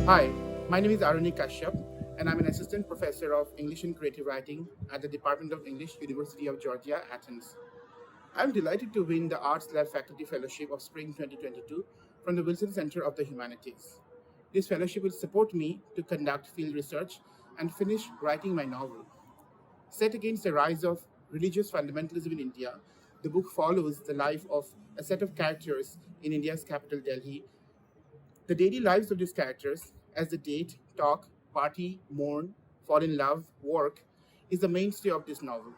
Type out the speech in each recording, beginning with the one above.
Hi, my name is Aruni Kashyap, and I'm an assistant professor of English and Creative Writing at the Department of English, University of Georgia, Athens. I'm delighted to win the Arts Lab Faculty Fellowship of Spring 2022 from the Wilson Center of the Humanities. This fellowship will support me to conduct field research and finish writing my novel. Set against the rise of religious fundamentalism in India, the book follows the life of a set of characters in India's capital, Delhi. The daily lives of these characters, as they date, talk, party, mourn, fall in love, work, is the mainstay of this novel.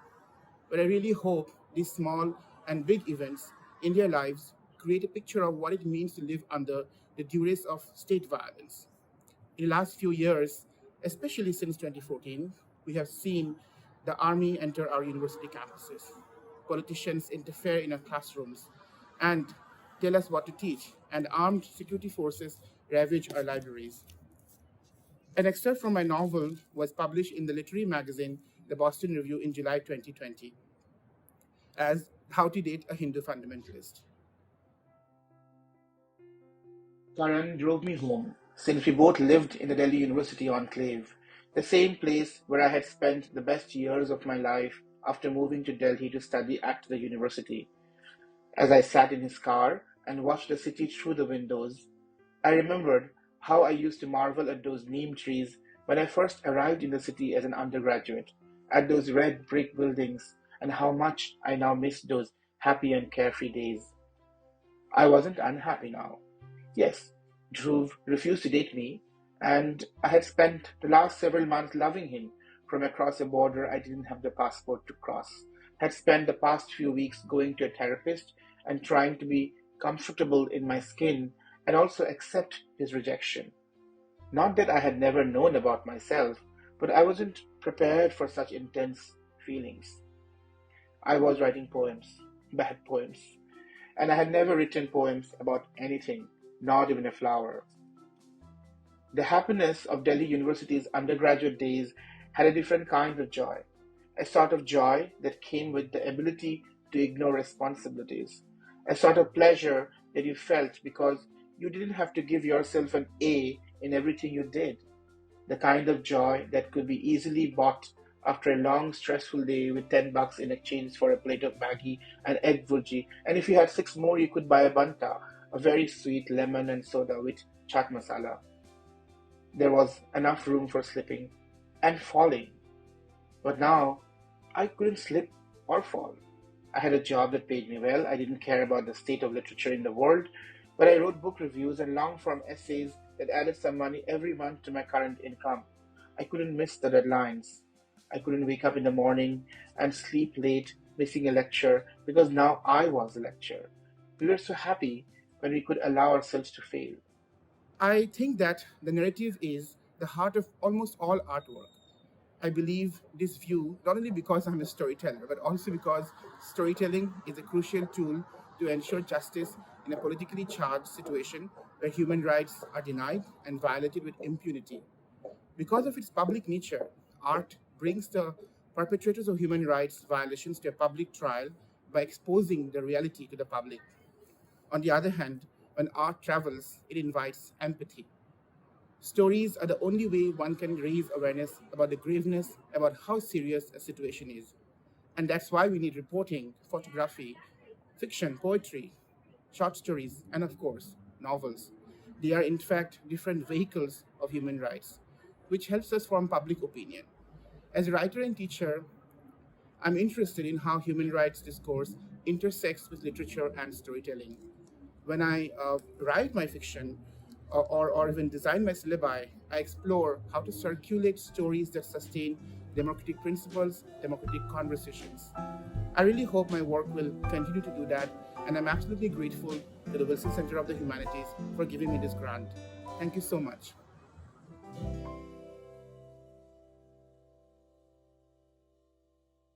But I really hope these small and big events in their lives create a picture of what it means to live under the duress of state violence. In the last few years, especially since 2014, we have seen the army enter our university campuses. Politicians interfere in our classrooms and tell us what to teach, and armed security forces ravage our libraries. An excerpt from my novel was published in the literary magazine The Boston Review in July 2020 as How to Date a Hindu Fundamentalist. Karan drove me home, since we both lived in the Delhi University enclave, the same place where I had spent the best years of my life after moving to Delhi to study at the university. As I sat in his car and watched the city through the windows, I remembered how I used to marvel at those neem trees when I first arrived in the city as an undergraduate, at those red brick buildings, and how much I now missed those happy and carefree days. I wasn't unhappy now. Yes, Dhruv refused to date me, and I had spent the last several months loving him from across a border I didn't have the passport to cross. Had spent the past few weeks going to a therapist and trying to be comfortable in my skin and also accept his rejection. Not that I had never known about myself, but I wasn't prepared for such intense feelings. I was writing poems, bad poems, and I had never written poems about anything, not even a flower. The happiness of Delhi University's undergraduate days had a different kind of joy, a sort of joy that came with the ability to ignore responsibilities, a sort of pleasure that you felt because you didn't have to give yourself an A in everything you did, the kind of joy that could be easily bought after a long, stressful day with $10 in exchange for a plate of Maggi and egg bhurji. And if you had six more, you could buy a banta, a very sweet lemon and soda with chaat masala. There was enough room for slipping and falling. But now, I couldn't slip or fall. I had a job that paid me well. I didn't care about the state of literature in the world, but I wrote book reviews and long form essays that added some money every month to my current income. I couldn't miss the deadlines. I couldn't wake up in the morning and sleep late, missing a lecture, because now I was a lecturer. We were so happy when we could allow ourselves to fail. I think that the narrative is the heart of almost all artwork. I believe this view not only because I'm a storyteller, but also because storytelling is a crucial tool to ensure justice in a politically charged situation where human rights are denied and violated with impunity. Because of its public nature, art brings the perpetrators of human rights violations to a public trial by exposing the reality to the public. On the other hand, when art travels, it invites empathy. Stories are the only way one can raise awareness about the graveness, about how serious a situation is. And that's why we need reporting, photography, fiction, poetry, short stories, and of course, novels. They are, in fact, different vehicles of human rights, which helps us form public opinion. As a writer and teacher, I'm interested in how human rights discourse intersects with literature and storytelling. When I write my fiction or even design my syllabi, I explore how to circulate stories that sustain democratic principles, democratic conversations. I really hope my work will continue to do that, and I'm absolutely grateful to the Wilson Center of the Humanities for giving me this grant. Thank you so much.